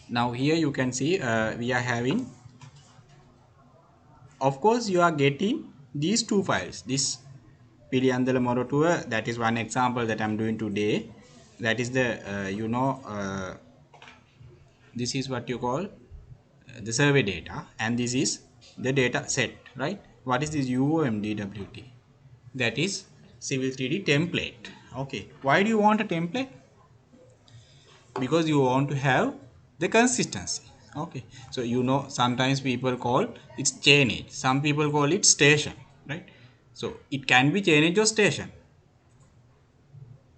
Now here you can see we are having, of course you are getting these two files, this Piliandala Morotua, that is one example that I'm doing today. That is the this is what you call the survey data, and this is the data set, right? What is this UOMDWT? That is civil 3D template. Okay, why do you want a template? Because you want to have the consistency. Okay, so sometimes people call it's chainage, some people call it station, right? So it can be chainage or station,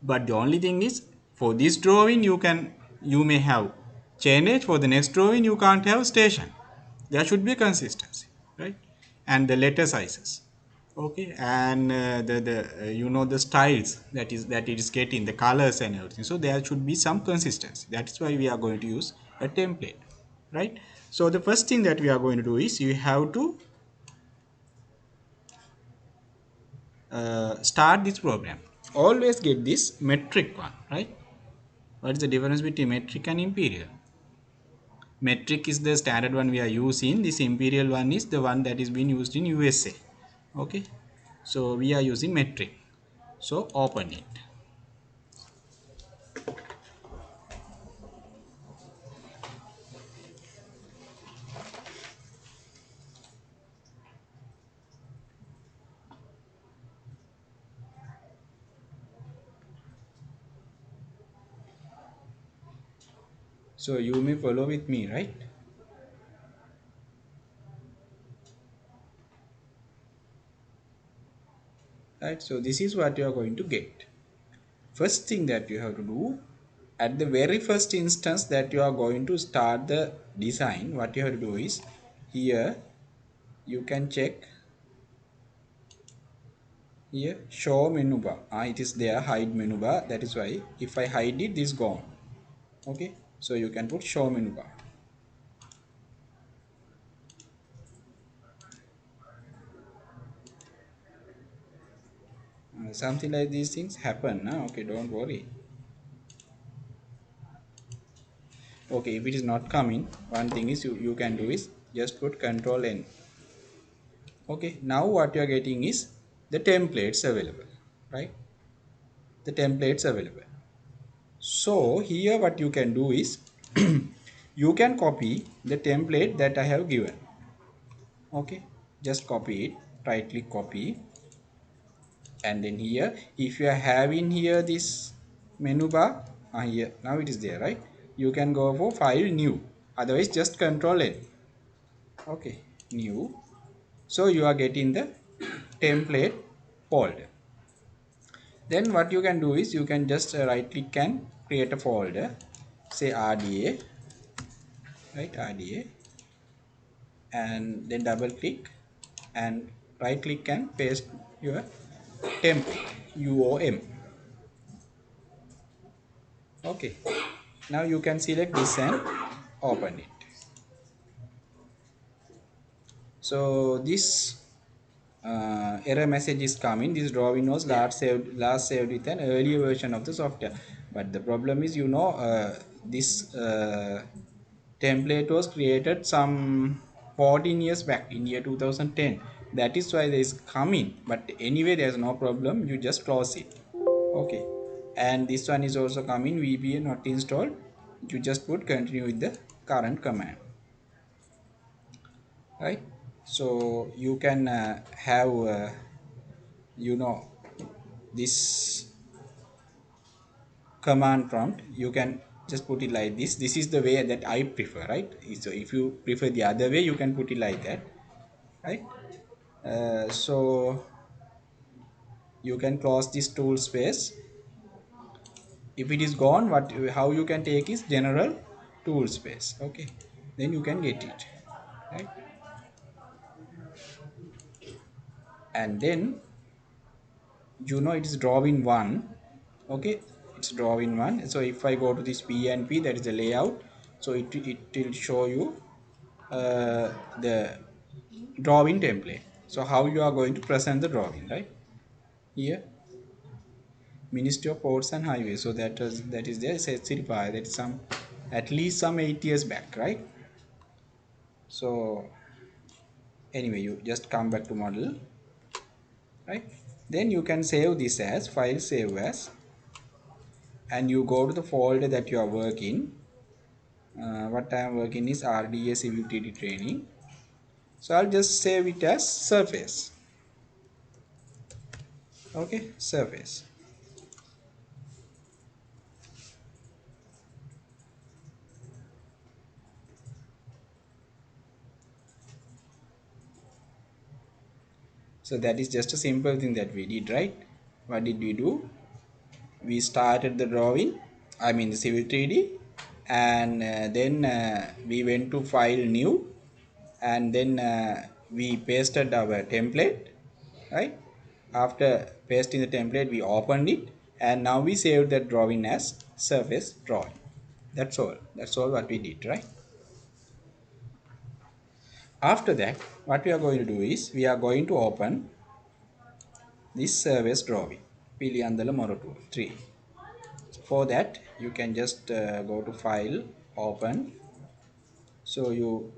but the only thing is, for this drawing you may have chainage, for the next drawing you can't have station. There should be consistency, right? And the letter sizes, okay, and the styles that it is getting, the colors and everything, so there should be some consistency. That's why we are going to use a template, right? So the first thing that we are going to do is you have to start this program. Always get this metric one, right? What is the difference between metric and imperial? Metric is the standard one we are using. This imperial one is the one that is being used in USA. Okay, so we are using metric. So open it. So you may follow with me, right? Right. So this is what you are going to get. First thing that you have to do, at the very first instance that you are going to start the design, what you have to do is, here you can check here show menu bar. It is there, hide menu bar. That is why if I hide it, this gone. Okay, so you can put show menu bar. Something like these things happen. Okay, don't worry. Okay, if it is not coming, one thing is you can do is just put control N. Okay, now what you are getting is the templates available, right? The templates available. So here what you can do is you can copy the template that I have given. Okay, just copy it, right click copy, and then here if you are having here this menu bar, here now it is there, right? You can go for file new, otherwise just control N. Okay, new. So you are getting the template folder. Then what you can do is you can just right click and create a folder, say RDA, right? RDA, and then double click and right click and paste your template UOM. Okay, now you can select this and open it. So this error message is coming. This drawing was last saved with an earlier version of the software, but the problem is, this template was created some 14 years back in year 2010. That is why there is coming, but anyway there's no problem, you just close it. Okay, and this one is also coming, VPN not installed. You just put continue with the current command, right? So you can have you know this command prompt. You can just put it like this is the way that I prefer, right? So if you prefer the other way, you can put it like that, right? So you can close this tool space. If it is gone, what how you can take is general tool space. Okay, then you can get it, right? And then it is drawing one. Okay, it's drawing one. So if I go to this PNP, that is the layout, so it will show you the drawing template. So how you are going to present the drawing, right? Here, Ministry of Ports and Highways, so that is there, says Sirpa, that is some at least some 8 years back, right? So anyway, you just come back to model, right? Then you can save this as file save as, and you go to the folder that you are working. What I am working is RDA Civil 3D training. So I'll just save it as surface. Okay, surface. So that is just a simple thing that we did, right? What did we do? We started the drawing, I mean the Civil 3D, and then we went to file new, and then we pasted our template, right? After pasting the template, we opened it, and now we saved that drawing as surface drawing. That's all what we did, right? After that, what we are going to do is we are going to open this surface drawing Piliandala Morotu 3. So for that, you can just go to file, open. So you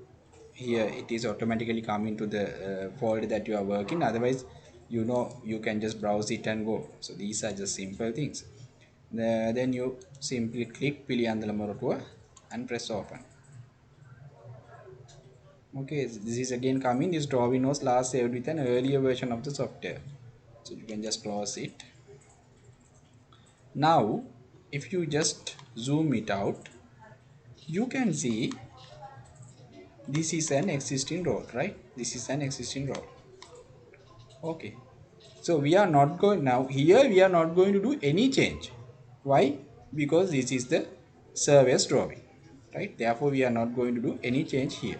here it is automatically coming to the folder that you are working. Otherwise, you can just browse it and go. So these are just simple things. Then you simply click Piliandala Morotua and press open. Okay, this is again coming. This drawing was last saved with an earlier version of the software. So you can just close it. Now, if you just zoom it out, you can see this is an existing road, right? This is an existing road. Okay. So we are not going now here, we are not going to do any change. Why? Because this is the surface drawing, right? Therefore, we are not going to do any change here,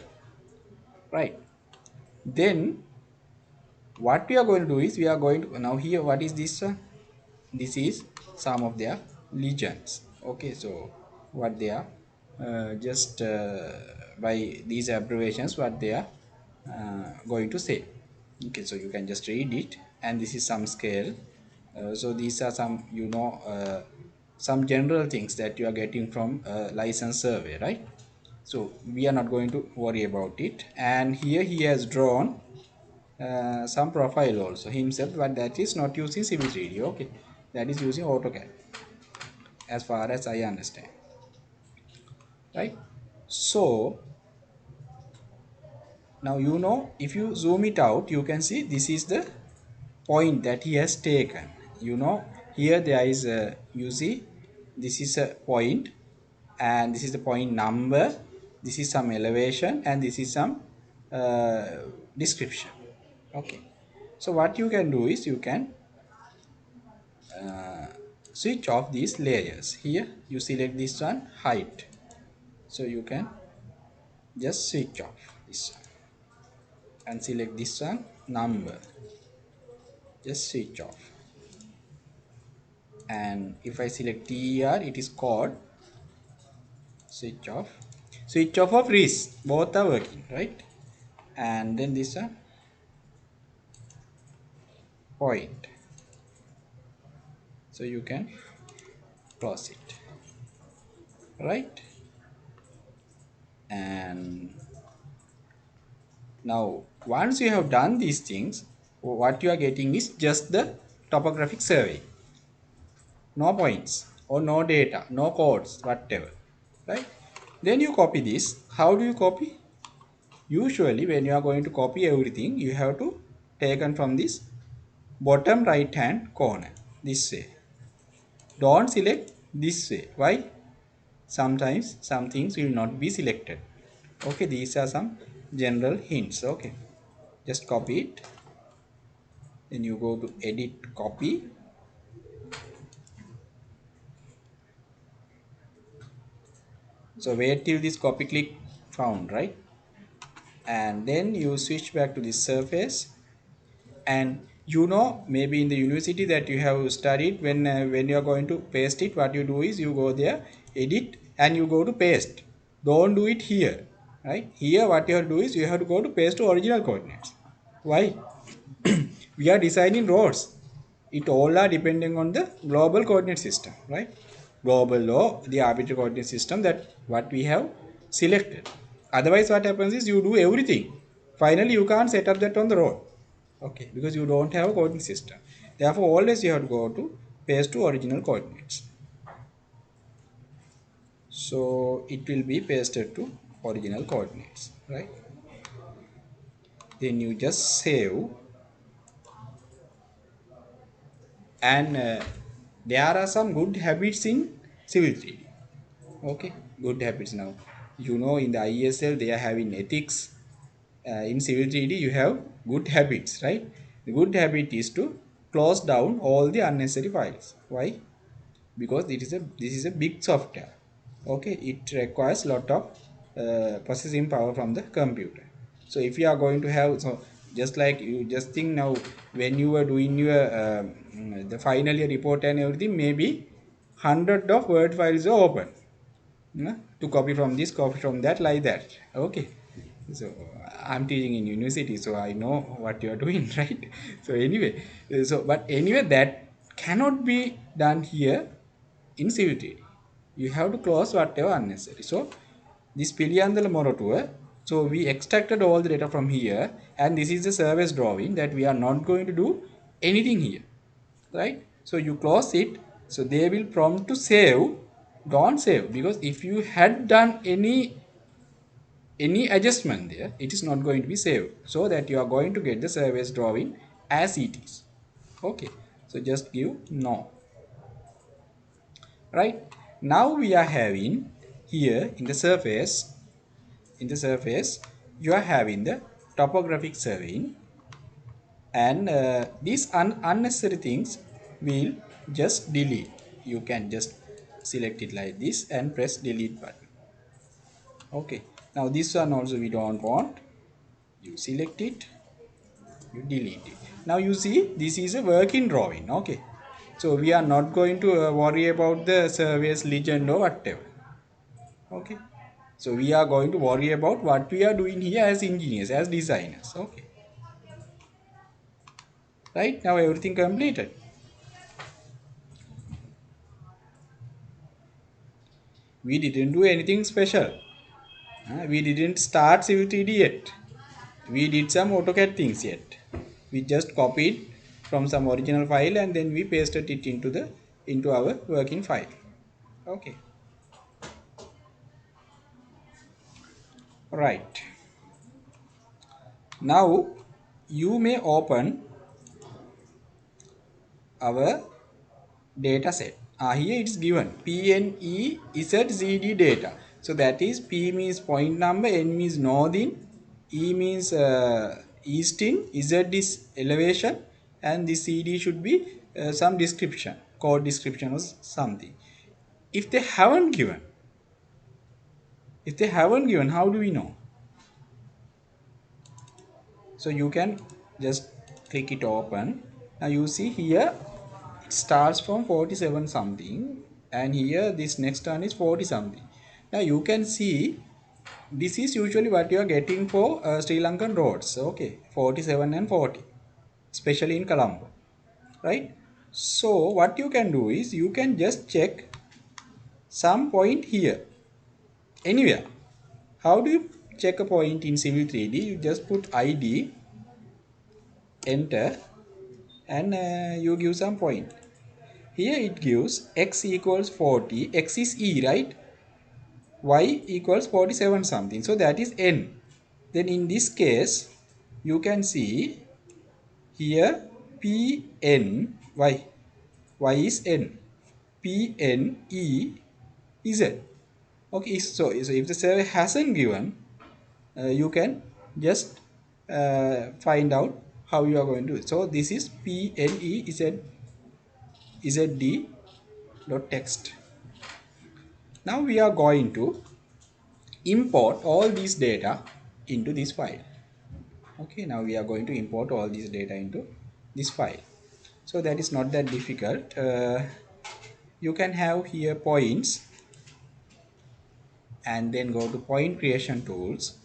right? Then what we are going to do is we are going to now here, what is this? This is some of their legends. Okay, so what they are just by these abbreviations, what they are going to say. Okay, so you can just read it, and this is some scale. So these are some some general things that you are getting from license survey, right? So we are not going to worry about it. And here he has drawn some profile also himself, but that is not using civil 3D. Okay, that is using AutoCAD as far as I understand, right? So now if you zoom it out, you can see this is the point that he has taken. Here there is a, you see, this is a point, and this is the point number, this is some elevation, and this is some uh, description. Okay, so what you can do is you can switch off these layers. Here you select this one, height, so you can just switch off this one and select this one, number, just switch off. And if I select TER, it is called switch off. Switch off of wrist, both are working, right? And then this one, point, so you can close it, right? And now once you have done these things, what you are getting is just the topographic survey, no points or no data, no codes, whatever, right? Then you copy this. How do you copy? Usually when you are going to copy everything, you have to taken from this bottom right hand corner, this way. Don't select this way. Why? Sometimes some things will not be selected. Okay, these are some general hints. Okay, just copy it. Then you go to edit, copy. So wait till this copy click found, right? And then you switch back to this surface. And maybe in the university that you have studied, when you are going to paste it, what you do is you go there, edit, and you go to paste. Don't do it here, right? Here what you have to do is you have to go to paste to original coordinates. Why? We are designing roads. It all are depending on the global coordinate system, right? global or the arbitrary coordinate system that what we have selected. Otherwise what happens is you do everything, finally you can't set up that on the road, okay, because you don't have a coordinate system. Therefore always you have to go to paste to original coordinates. So it will be pasted to original coordinates, right? Then you just save, and there are some good habits in civil 3D. Okay, good habits. Now you know in the ISL they are having ethics. In civil 3D you have good habits, right? The good habit is to close down all the unnecessary files. Why? Because this is a big software, okay, it requires lot of processing power from the computer. So if you are going to have, so just like you just think now, when you were doing your the final year report and everything, maybe hundred of word files are open, to copy from this, copy from that, like that, okay. So I'm teaching in university, so I know what you are doing right? So anyway, so but anyway that cannot be done here in civil 3D. You have to close whatever unnecessary. So this Piliandala Morotua, so we extracted all the data from here, and this is the service drawing that we are not going to do anything here, right? So you close it, so they will prompt to save. Don't save, because if you had done any adjustment there, it is not going to be saved, so that you are going to get the service drawing as it is, okay. So just give no, right? Now we are having here in the surface you are having the topographic surveying, and these unnecessary things will just delete. You can just select it like this and press delete button, okay. Now this one also we don't want, you select it, you delete it. Now you see this is a working drawing, okay. So we are not going to worry about the survey's legend or whatever, okay. So we are going to worry about what we are doing here as engineers, as designers, okay. Right, now everything completed. We didn't do anything special. We didn't start civil 3D yet. We did some AutoCAD things yet. We just copied from some original file and then we pasted it into our working file, okay. Right, now you may open our data set. Here it's given PNEZZD data. So that is P means point number, N means northern, E means easting, Z is elevation, and the CD should be some description, code description or something. If they haven't given, how do we know? So you can just click it open. Now you see here it starts from 47 something, and here this next one is 40 something. Now you can see this is usually what you are getting for Sri Lankan roads, okay, 47 and 40, especially in Colombo, right? So what you can do is you can just check some point here anywhere. How do you check a point in civil 3D? You just put ID, enter, and you give some point. Here it gives x equals 40, x is e, right? Y equals 47 something, so that is n. Then in this case you can see here p n y, y is n, p n e is z. Okay, so if the survey hasn't given, you can just find out how you are going to do it. So this is p n e z d dot text. Now we are going to import all these data into this file, okay. Now we are going to import all these data into this file, so that is not that difficult. You can have here points, and then go to point creation tools,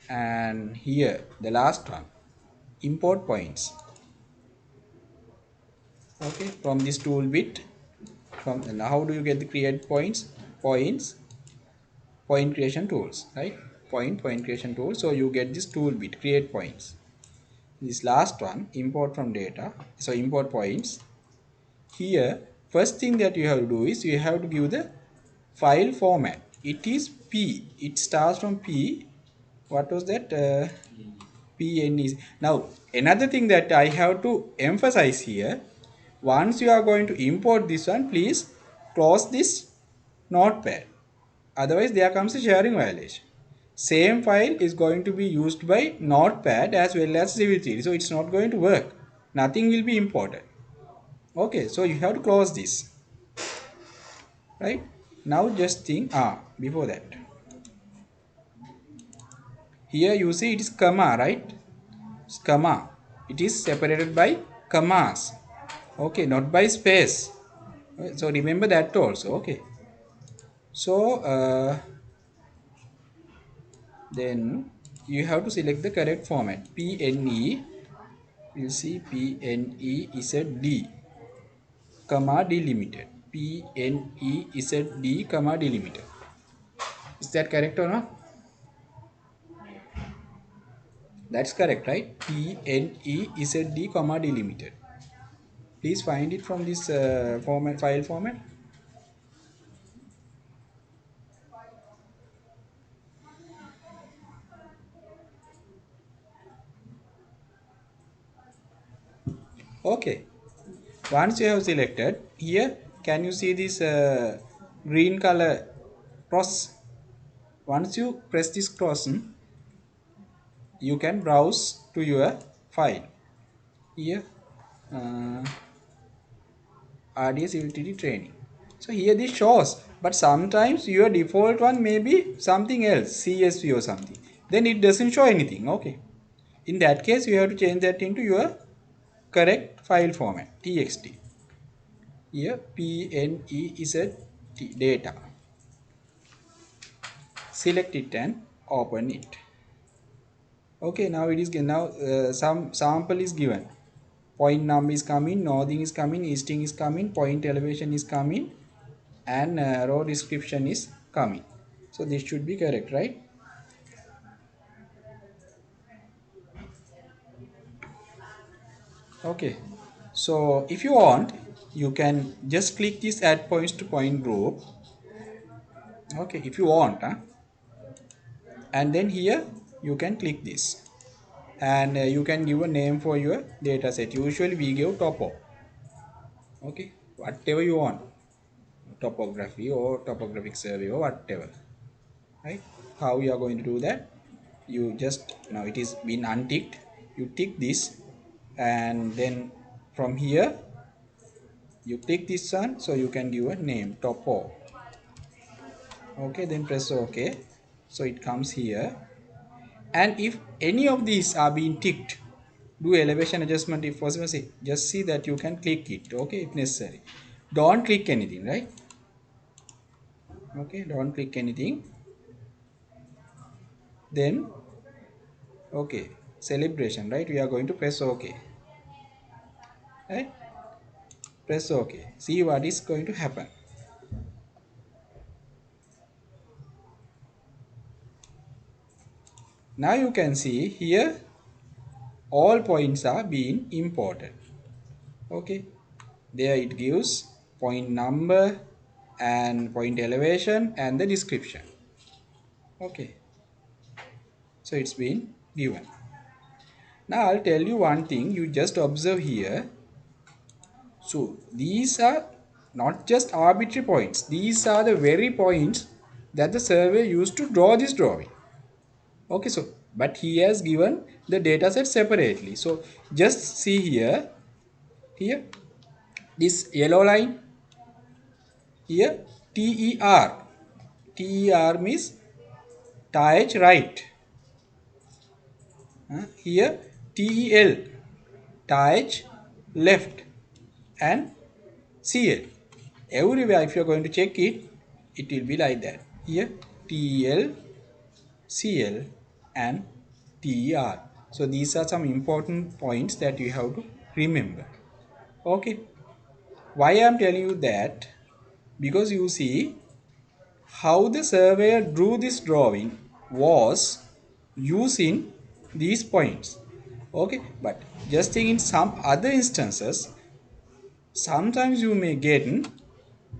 and here the last one, import points. Okay, from this tool bit, from now how do you get the create points? Point creation tools, right? Point creation tool. So you get this tool bit create points. This last one import from data. So import points. Here first thing that you have to do is you have to give the file format. It is P. It starts from P. What was that? PNG. Now another thing that I have to emphasize here. Once you are going to import this one, please close this notepad. Otherwise there comes a sharing violation. Same file is going to be used by notepad as well as civil 3D. So it's not going to work. Nothing will be imported. Okay, so you have to close this. Right? Now just think, before that. Here you see it is comma, right? It's comma. It is separated by commas. Okay, not by space. So remember that also. Okay. So then you have to select the correct format. PNE. We'll see PNE is a D, comma delimited. PNE is a D, comma delimited. Is that correct or not? That's correct, right? PNE is a D, comma delimited. Please find it from this format, file format. Okay. Once you have selected, here can you see this green color cross? Once you press this cross, you can browse to your file. Here, RDS utility training. So here this shows, but sometimes your default one may be something else, CSV or something. Then it doesn't show anything. Okay. In that case, you have to change that into your correct file format, TXT. Here PNE is a data. Select it and open it. Okay, now it is now some sample is given. Point number is coming, northing is coming, easting is coming, point elevation is coming, and row description is coming. So this should be correct, right? Okay. So if you want, you can just click this add points to point group. Okay, if you want, and then here you can click this, and you can give a name for your data set. Usually we give topo. Okay, whatever you want, topography or topographic survey or whatever, right? How you are going to do that? You just, now it is been unticked, you tick this, and then from here you click this one, so you can give a name topo. Okay, then press OK. So it comes here, and if any of these are being ticked, do elevation adjustment if possible. See, just see that you can click it. Okay, if necessary, don't click anything, right? Okay, don't click anything. Then okay, celebration, right? We are going to press OK, right? Press OK. See what is going to happen. Now you can see here all points are being imported. Okay, there it gives point number and point elevation and the description. Okay, so it's been given. Now I'll tell you one thing, you just observe here. So these are not just arbitrary points, these are the very points that the survey used to draw this drawing. Okay, so but he has given the data set separately. So just see here this yellow line, here TER. TER means TH right. Here TEL, TH left, and CL. Everywhere if you are going to check it, it will be like that. Here TEL, CL, and TER. So these are some important points that you have to remember. Okay, why I am telling you that, because you see how the surveyor drew this drawing was using these points. Okay, but just think, in some other instances sometimes you may get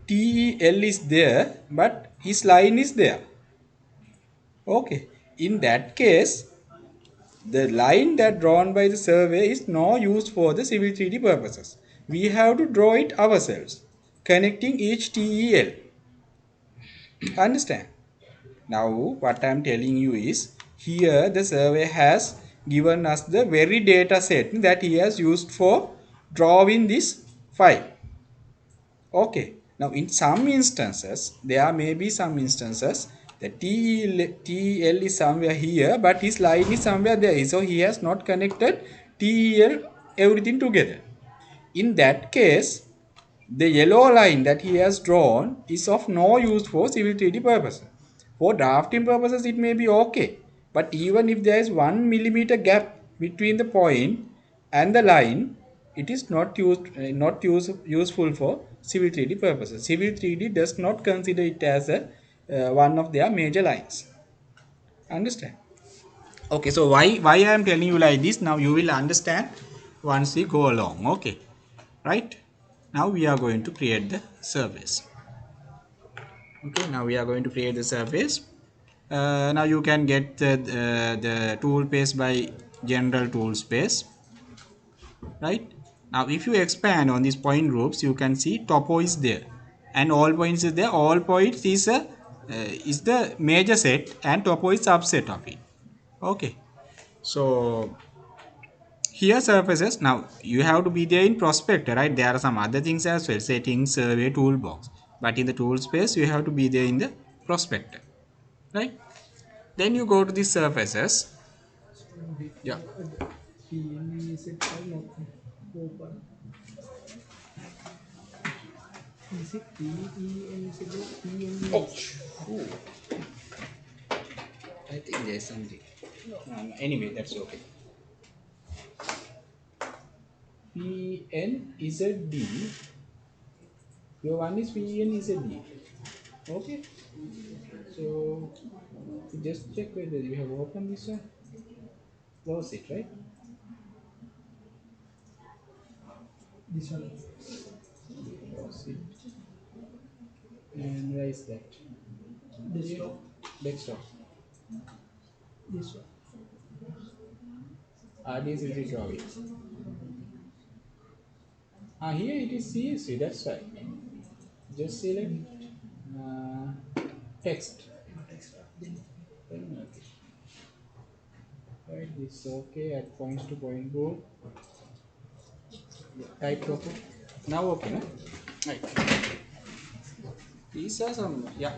TEL is there but his line is there. Okay, in that case the line that drawn by the survey is no use for the civil 3D purposes. We have to draw it ourselves, connecting each TEL. Understand? Now what I am telling you is, here the survey has given us the very data set that he has used for drawing this file. Okay. Now in some instances, there may be some instances the TEL is somewhere here but his line is somewhere there. So he has not connected TEL everything together. In that case, the yellow line that he has drawn is of no use for civil 3D purposes. For drafting purposes, it may be okay. But even if there is 1 millimeter gap between the point and the line, it is not useful for civil 3D purposes. Civil 3D does not consider it as a one of their major lines. Understand? Okay, so why I am telling you like this, now you will understand once we go along. Okay, right? Now we are going to create the surface. Okay, now we are going to create the surface. Now you can get the tool space by general tool space, right? Now if you expand on these point groups, you can see topo is there and all points is there. All points is the major set and topo is subset of it. Okay, so here surfaces, now you have to be there in prospector, right? There are some other things as well, settings, survey, toolbox, but in the tool space you have to be there in the prospector, right? Then you go to the surfaces. Yeah. Oh, ooh, I think there's something. Anyway, that's okay. PN is a D. Your one is PN is a D. Okay. So just check whether you have opened this one. Close it, right? This one. Close it. And where is that? Desktop. Desktop. This one. RDS is the drawing. Here it is CSV, that's right. Just select text. Okay. Right, this is okay. At points to point group. Type proper. Now okay, no? Right. These are some, yeah.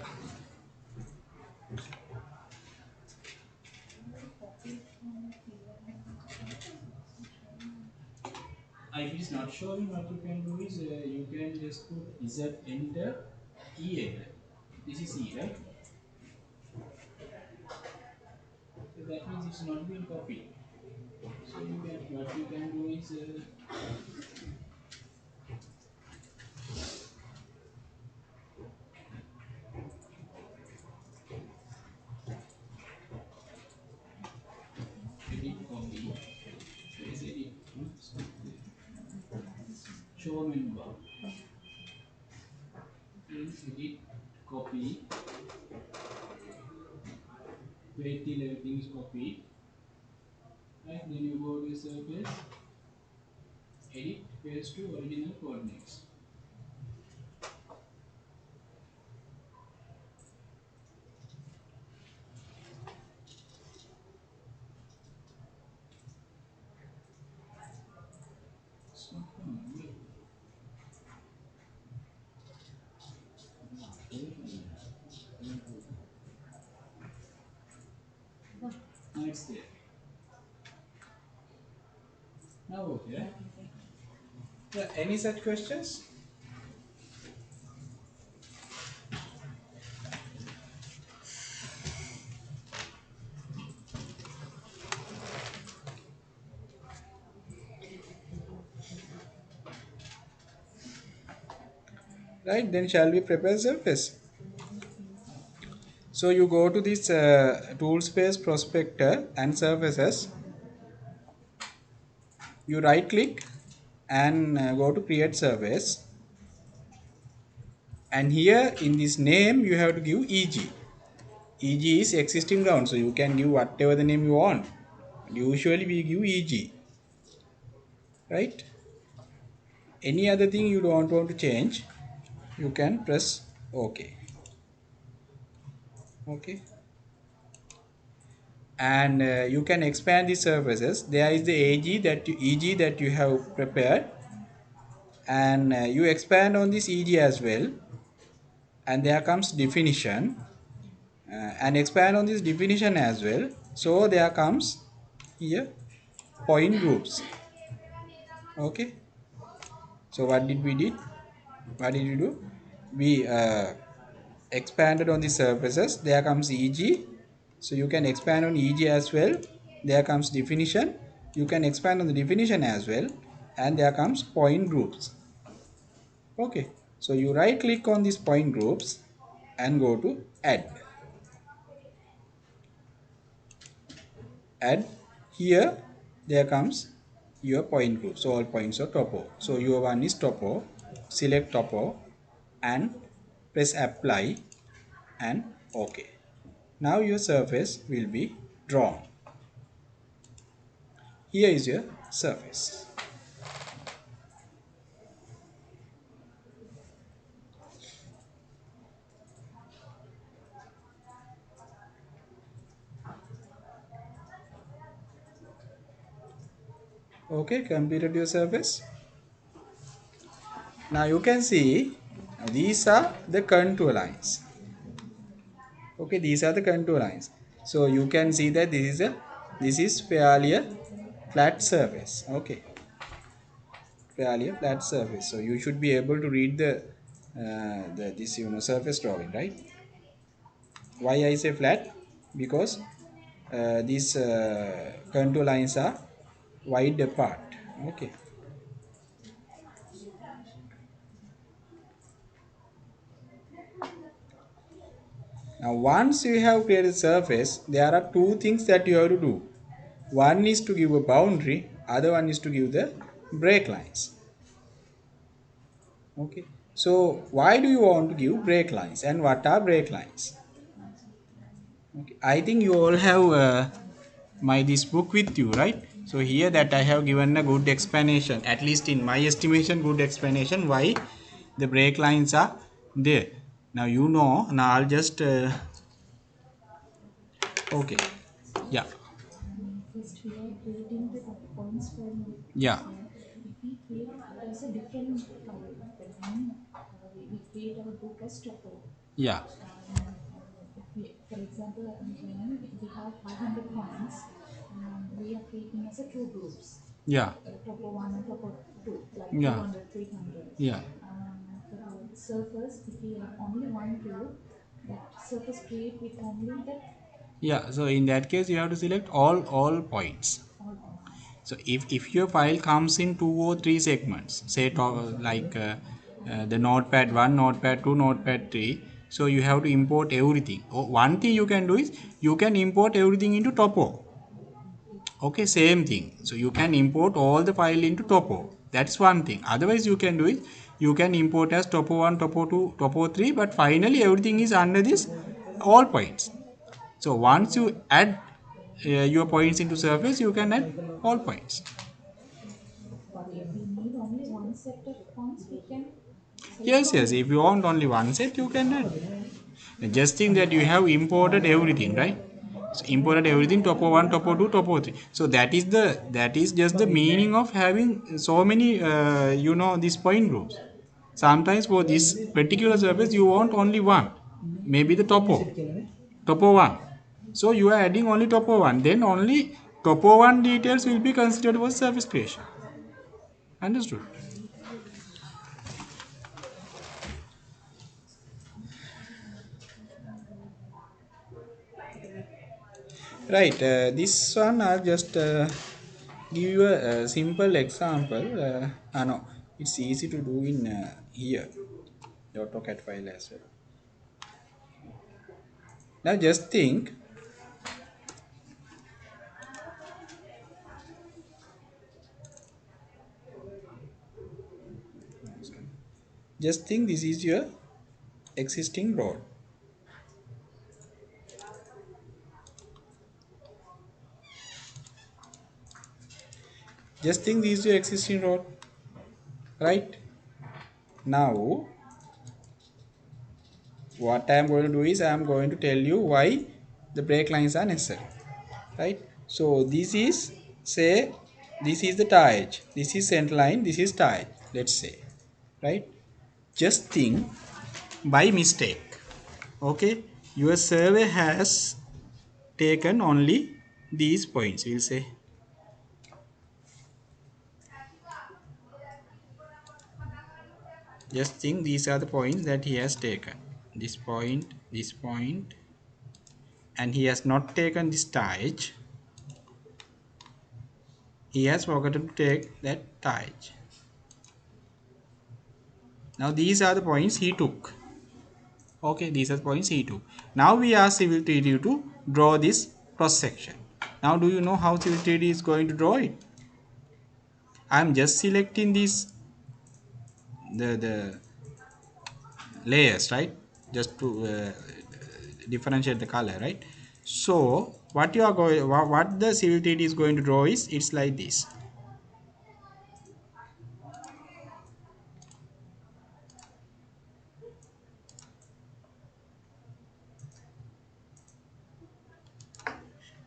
If it is not showing, what you can do is you can just put Z enter EL. This is E, right? So that means it's not been copied. So you can, what you can do is edit copy. Where is edit? No, it's not there. Show menu bar. Then edit copy. Wait till everything is copied. Right, then you go to the surface, edit, paste to original coordinates. It's not coming. Now it's there. Now okay. Yeah, any such questions? right? Then shall we prepare surface? So you go to this tool space prospector and surfaces. You right click and go to create surface, and here in this name you have to give EG. EG is existing ground, so you can give whatever the name you want. Usually we give EG, right? Any other thing you don't want to change, you can press OK. Okay, and you can expand the surfaces. There is the EG that you have prepared, and you expand on this EG as well, and there comes definition, and expand on this definition as well. So there comes here point groups. Okay, so what did we do? We expanded on the surfaces. There comes EG, so you can expand on EG as well. There comes definition, you can expand on the definition as well, and there comes point groups. Okay, so you right click on these point groups and go to add. Here there comes your point group, so all points are topo, so your one is topo. Select topo and press apply and OK. Now your surface will be drawn. Here is your surface. Okay, completed your surface. Now you can see these are the contour lines. Okay, these are the contour lines. So you can see that this is fairly a flat surface. Okay, fairly a flat surface. So you should be able to read the this surface drawing, right? Why I say flat? Because these contour lines are wide apart. Okay. Now once you have created a surface, there are two things that you have to do. One is to give a boundary, other one is to give the break lines. Okay. So why do you want to give break lines, and what are break lines? Okay. I think you all have my this book with you, right? So here that I have given a good explanation, at least in my estimation, good explanation why the break lines are there. Now you know. Now I'll just okay. Yeah. First, we are creating the points from Yeah. if we create it as a different file, then we create our book as topo. Yeah. If we, for example, when we have 500 points, we are creating as a two groups, Yeah. topo 1 and topo 2, like Yeah. 200, 300. Yeah. For the surface, if we have only one group, that surface create with only that Yeah. So in that case, you have to select all points. all points. So if your file comes in 2 or 3 segments, say like the notepad 1, notepad 2, notepad 3, so you have to import everything. One thing you can do is you can import everything into topo. Okay, same thing. So you can import all the file into topo. That's one thing. Otherwise you can do it, you can import as topo 1, topo 2, topo 3, but finally everything is under this all points. So once you add your points into surface, you can add all points. But if we need only one set of points, we can select Yes, yes. only. If you want only one set, you can add. Just think that you have imported everything, right? So imported everything, topo 1, topo 2, topo 3. So that is just the meaning of having so many these point groups. Sometimes for this particular surface you want only one, maybe the topo 1. So you are adding only topo 1. Then only topo 1 details will be considered for surface creation. Understood? Right. This one I'll just give you a simple example. No, it's easy to do in here. the AutoCAD file as well. Now just think, this is your existing road. Just think this is your existing road, right? Now what I am going to do is I am going to tell you why the brake lines are necessary, right? So this is, say, this is the tie edge, this is center line, this is tie edge, let's say, right? Just think, by mistake, okay, your survey has taken only these points, we'll say. Just think these are the points that he has taken, this point, and he has not taken this tie edge. He has forgotten to take that tie edge. Now these are the points he took. Okay, these are the points he took. Now we ask Civil 3D to draw this cross section. Now do you know how Civil 3D is going to draw it? I am just selecting these the layers, right? Just to differentiate the color, right? So what you are going, what the Civil 3D is going to draw is, it's like this.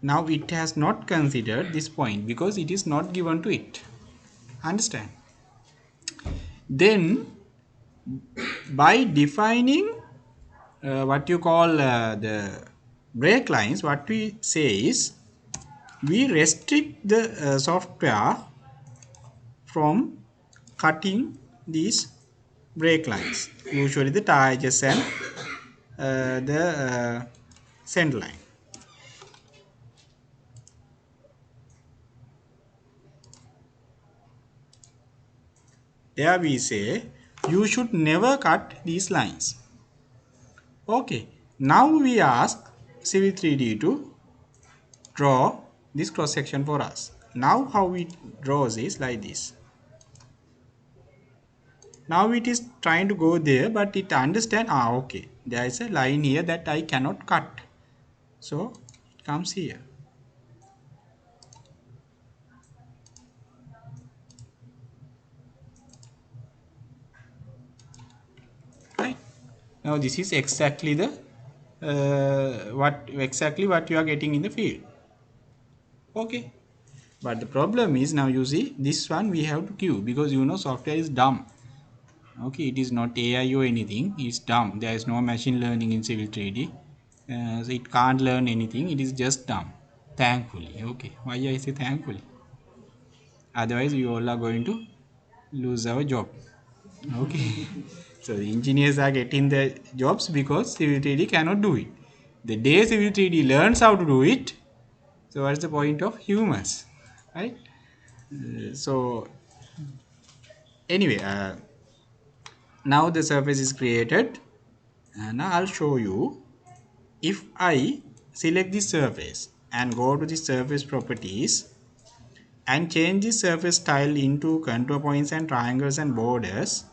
Now it has not considered this point because it is not given to it. Understand? Then by defining what you call the break lines, what we say is we restrict the software from cutting these break lines, usually the tie edges and the center line. There we say you should never cut these lines. Okay, now we ask Civil 3D to draw this cross section for us. Now how it draws is like this. Now it is trying to go there, but it understand, okay, there is a line here that I cannot cut. So it comes here. Right? Now this is exactly the what you are getting in the field. Okay. But the problem is, now you see this one we have to queue because you know software is dumb. Okay, it is not AI or anything, it's dumb. There is no machine learning in Civil 3D. So it can't learn anything, it is just dumb. Thankfully. Okay, why I say thankfully? Otherwise we all are going to lose our job. Okay. So the engineers are getting the jobs because Civil 3D cannot do it. The day Civil 3D learns how to do it, so what's the point of humans, right? So anyway, now the surface is created, and now I'll show you. If I select the surface and go to the surface properties and change the surface style into contour points and triangles and borders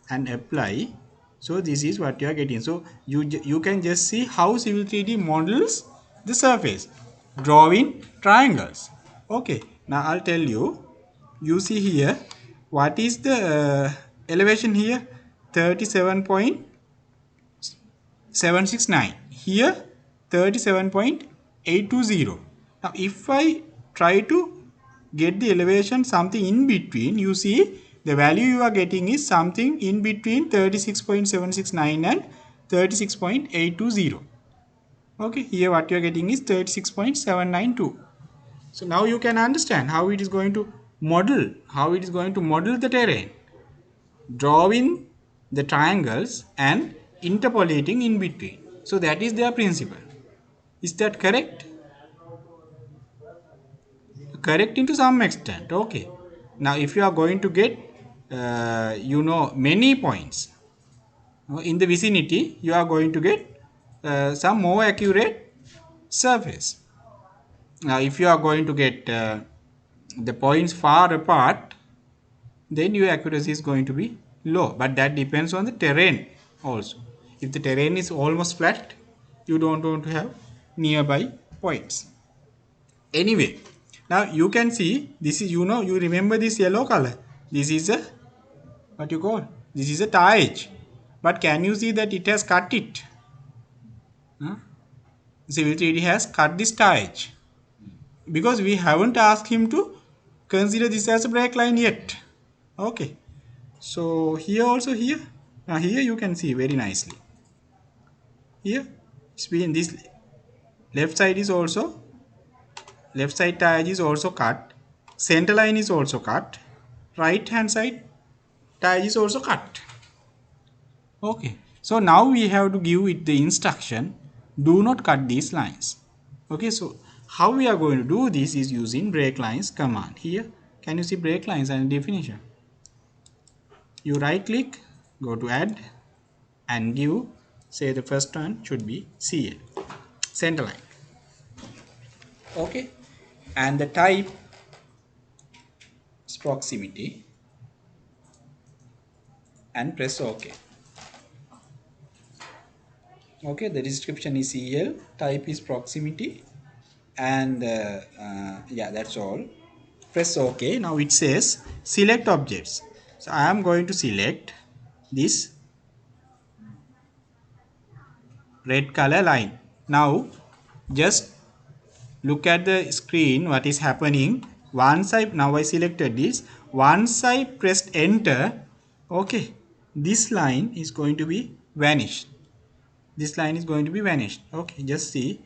and apply, so this is what you are getting. So you can just see how Civil 3D models the surface, drawing triangles. Okay, now I'll tell you. You see here, what is the elevation here? 37.769. Here 37.820. Now if I try to get the elevation something in between, you see the value you are getting is something in between 36.769 and 36.820. Okay, here what you are getting is 36.792. So now you can understand how it is going to model the terrain, drawing the triangles and interpolating in between. So that is their principle. Is that correct? Correct into some extent. Okay. Now if you are going to get many points, in the vicinity, you are going to get some more accurate surface. Now if you are going to get the points far apart, then your accuracy is going to be low, but that depends on the terrain also. If the terrain is almost flat, you don't want to have nearby points. Anyway, now you can see this is, you remember this yellow color, this is a, what you call, this is a tie edge, but can you see that it has cut it? Huh? Civil 3D has cut this tie edge because we haven't asked him to consider this as a break line yet. Okay, so here also, here, now here you can see very nicely, here it's been this left side is also, left side tie edge is also cut, center line is also cut, right hand side tie edge is also cut. Okay, so now we have to give it the instruction, do not cut these lines. Okay, so how we are going to do this is using break lines command. Here can you see break lines and definition? You right click, go to add and give, say the first one should be CL, center line. Okay, and the type is proximity and press OK. Okay, the description is CL, type is proximity, and yeah, that's all. Press OK. Now it says select objects, so I am going to select this red color line. Now just look at the screen, what is happening. Once I, now I selected this, once I pressed enter, okay, this line is going to be vanished, this line is going to be vanished. Okay, just see,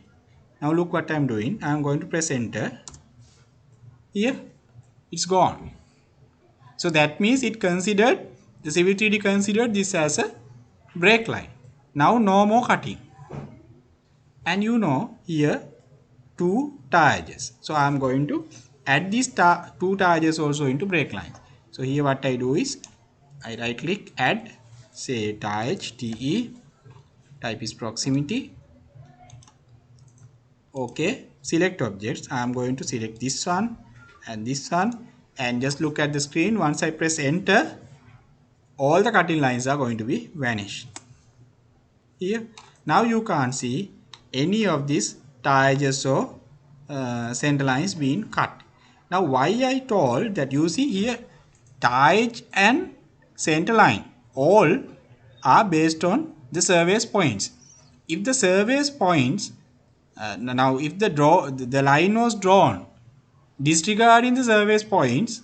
now look what I'm doing, I'm going to press enter, here it's gone. So that means it considered, the Civil 3D considered this as a break line. Now no more cutting, and here two tie edges, so I am going to add these two tie edges also into break lines. So here what I do is I right click, add, say tie edge, TE, type is proximity. Okay, select objects, I am going to select this one and this one, and just look at the screen, once I press enter, all the cutting lines are going to be vanished. Here now you can't see any of these tie edges or center lines being cut. Now why I told that, you see here tie edge and center line all are based on the survey's points. If the survey's points, now if the line was drawn disregarding the survey's points,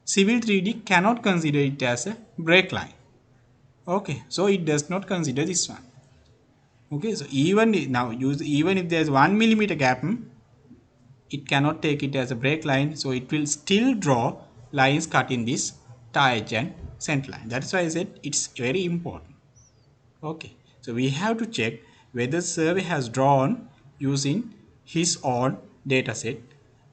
Civil 3D cannot consider it as a break line. Okay, so it does not consider this one. Okay, so even if there is 1 millimeter gap, it cannot take it as a break line, so it will still draw lines cut in this tie edge and center line. That's why I said it's very important. Okay, so we have to check whether survey has drawn using his own data set,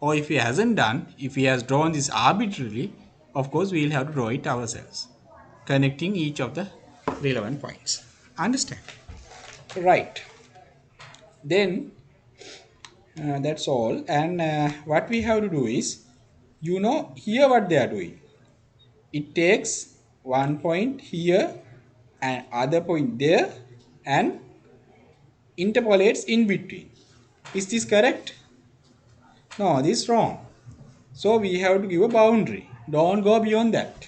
or if he hasn't done, if he has drawn this arbitrarily, of course we will have to draw it ourselves, connecting each of the relevant points. Understand? Right. Then that's all, and what we have to do is, here what they are doing, it takes one point here and other point there and interpolates in between. Is this correct? No, this is wrong. So we have to give a boundary, don't go beyond that.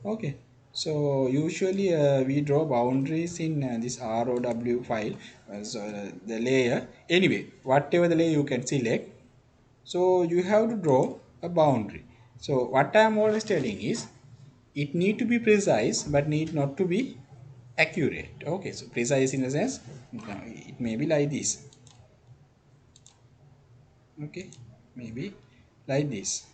Okay, so usually we draw boundaries in this ROW file, so the layer, anyway, whatever the layer you can select. So you have to draw a boundary. So what I am always telling is, it need to be precise but need not to be accurate. Okay, so precise in the sense, it may be like this. Okay, maybe like this.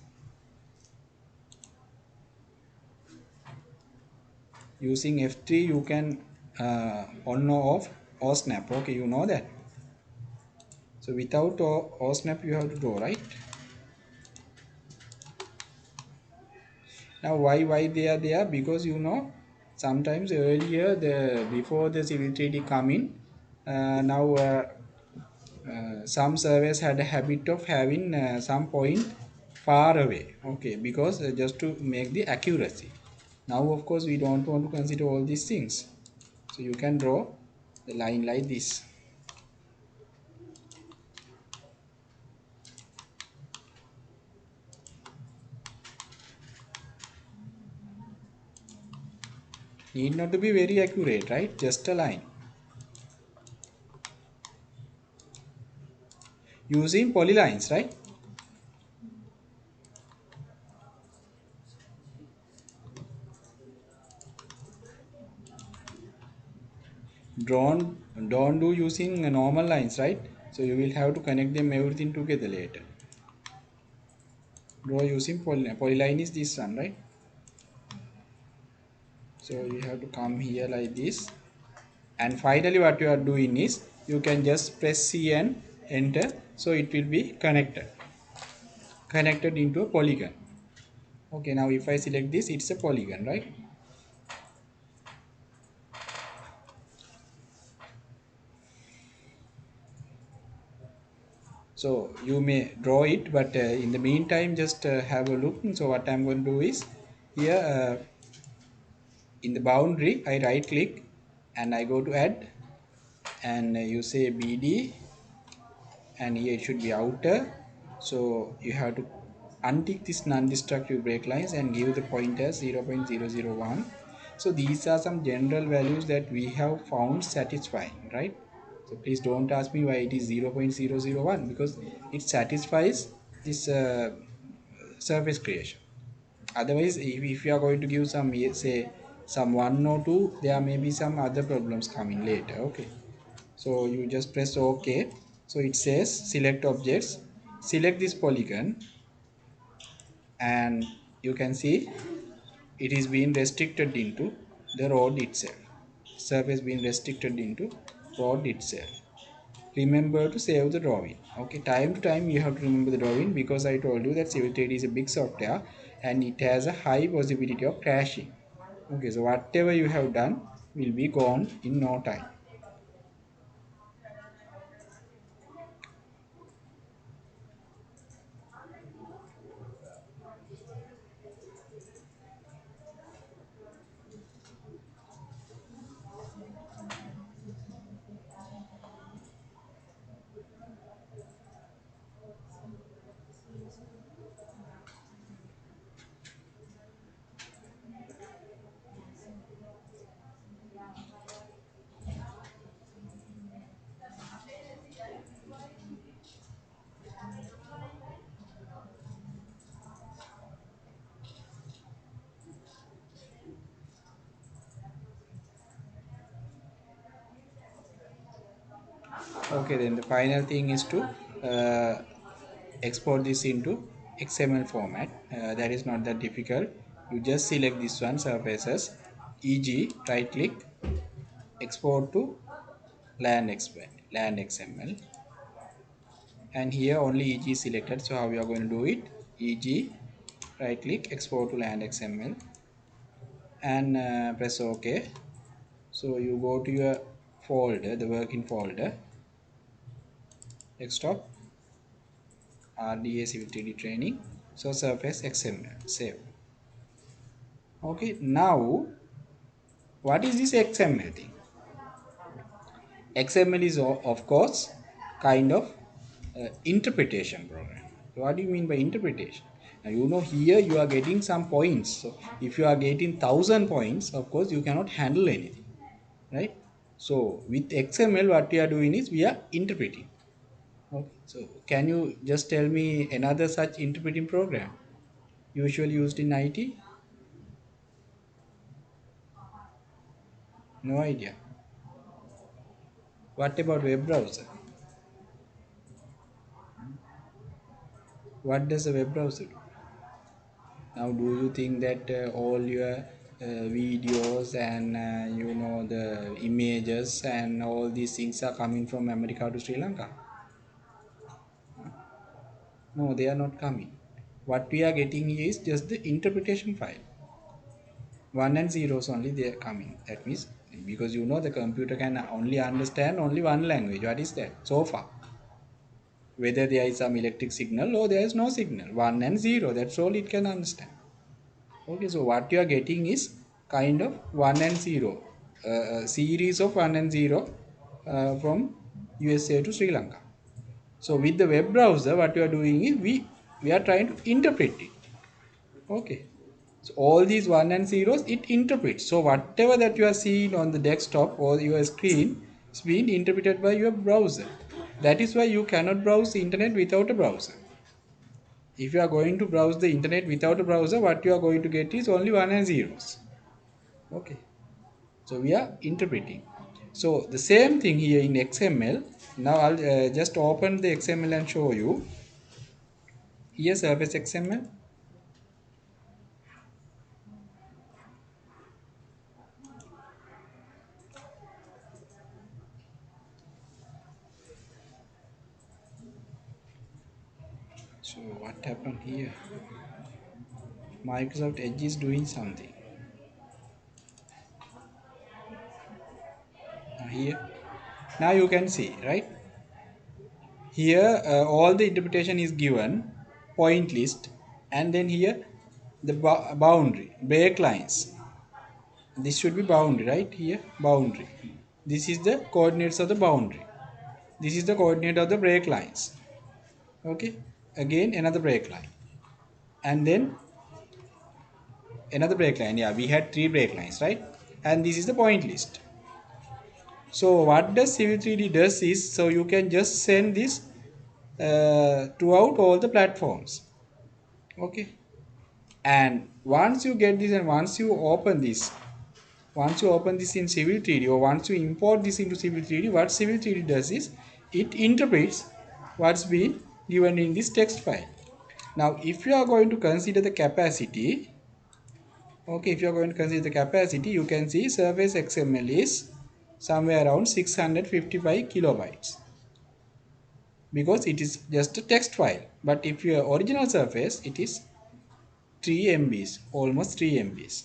Using F3 you can on or off or snap. Okay, you know that. So without or snap you have to draw, right? Now why they are there? Because sometimes earlier the before the civil 3D come in, now some surveys had a habit of having some point far away, okay, because just to make the accuracy. Now of course we don't want to consider all these things, so you can draw the line like this. Need not to be very accurate, right? Just a line using polylines, right? Don't do using normal lines, right? So you will have to connect them everything together later. Draw using polyline is this one, right? So you have to come here like this, and finally what you are doing is you can just press C and enter, so it will be connected into a polygon. Okay, now if I select this, it's a polygon, right? So you may draw it, but in the meantime just have a look. So what I'm going to do is here, in the boundary I right click and I go to add, and you say BD, and here it should be outer. So you have to untick this non-destructive break lines and give the pointer 0.001. So these are some general values that we have found satisfying, right? So please don't ask me why it is 0.001, because it satisfies this surface creation. Otherwise, if you are going to give some, say some 1 or 2, there may be some other problems coming later, okay? So you just press OK. So it says select objects, select this polygon, and you can see it is being restricted into the road itself. Surface being restricted into road itself. Remember to save the drawing. Okay, time to time you have to remember the drawing, because I told you that Civil 3D is a big software and it has a high possibility of crashing. Okay, so whatever you have done will be gone in no time. Okay, then the final thing is to export this into XML format. That is not that difficult. You just select this one, surfaces, e.g. right click, export to land XML, and here only e.g. is selected. So how we are going to do it? E.g. right click, export to land XML, and press OK. So you go to your folder, the working folder, desktop, RDA Civil 3D training. So surface XML, save. Okay, now what is this XML thing? XML is of course kind of interpretation program. So what do you mean by interpretation? Now you know here you are getting some points. So if you are getting 1,000 points, of course you cannot handle anything, right? So with XML, what we are doing is we are interpreting. Okay. So can you just tell me another such interpreting program usually used in IT? No idea. What about web browser? What does a web browser do? Now, do you think that all your videos and the images and all these things are coming from America to Sri Lanka? No, they are not coming. What we are getting is just the interpretation file. one and zeros only they are coming. That means because you know the computer can only understand only one language. What is that so far? Whether there is some electric signal or there is no signal, one and zero, that's all it can understand. Okay, so what you are getting is kind of one and zero, series of one and zero from USA to Sri Lanka. So with the web browser, what you are doing is we are trying to interpret it. Okay, so all these one and zeros it interprets. So whatever that you are seeing on the desktop or your screen is being interpreted by your browser. That is why you cannot browse the internet without a browser. If you are going to browse the internet without a browser, what you are going to get is only one and zeros. Okay, so we are interpreting. So the same thing here in XML. Now I'll just open the XML and show you. Here service XML. So what happened here? Microsoft Edge is doing something. Here now you can see, right? Here all the interpretation is given, point list, and then here the boundary, break lines. This should be boundary, right? Here boundary. This is the coordinates of the boundary. This is the coordinate of the break lines. Okay, again another break line, and then another break line. Yeah, we had three break lines, right? And this is the point list. So what does Civil 3D does is, so you can just send this throughout all the platforms. Okay, and once you get this and once you open this in Civil 3D, or once you import this into Civil 3D, what Civil 3D does is it interprets what's been given in this text file. Now if you are going to consider the capacity, okay, if you are going to consider the capacity, you can see surface XML is somewhere around 655 kilobytes, because it is just a text file. But if your original surface, it is 3 MBs, almost 3 MBs.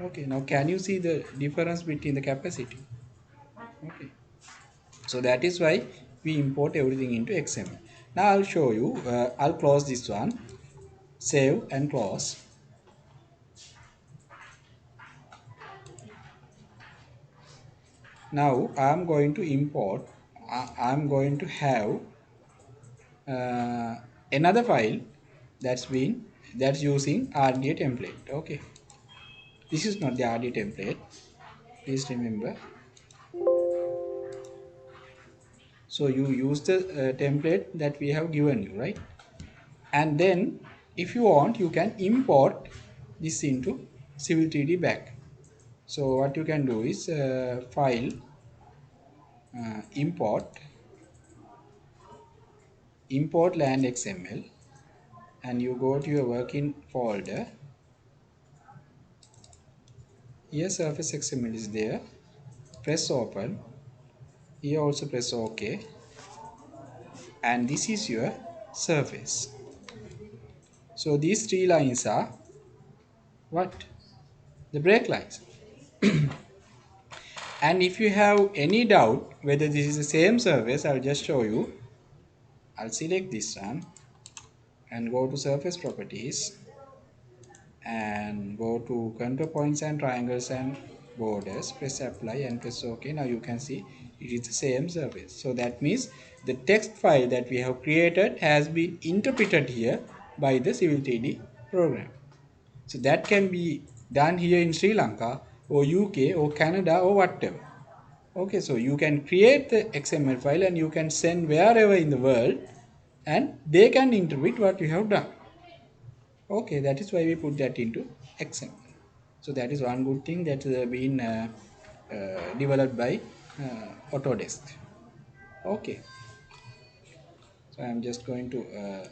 Okay, now can you see the difference between the capacity? Okay, so that is why we import everything into XML. Now I'll show you. I'll close this one, save and close. Now I'm going to import. I'm going to have uh, another file that's using RDA template. Okay, this is not the RDA template. Please remember. So you use the template that we have given you, right? And then if you want, you can import this into Civil 3D back. So what you can do is file, import land XML, and you go to your working folder. Here surface XML is there. Press open. Here also press OK, and this is your surface. So these three lines are what? The break lines. And if you have any doubt whether this is the same surface, I'll just show you. I'll select this one and go to surface properties and go to contour points and triangles and borders. Press apply and press OK. Now you can see it is the same surface. So that means the text file that we have created has been interpreted here by the Civil 3D program. So that can be done here in Sri Lanka or UK or Canada or whatever. Okay, so you can create the XML file and you can send wherever in the world, and they can interpret what you have done. Okay, that is why we put that into XML. So that is one good thing that has been developed by Autodesk. Okay, so I am just going to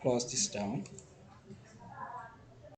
close this down.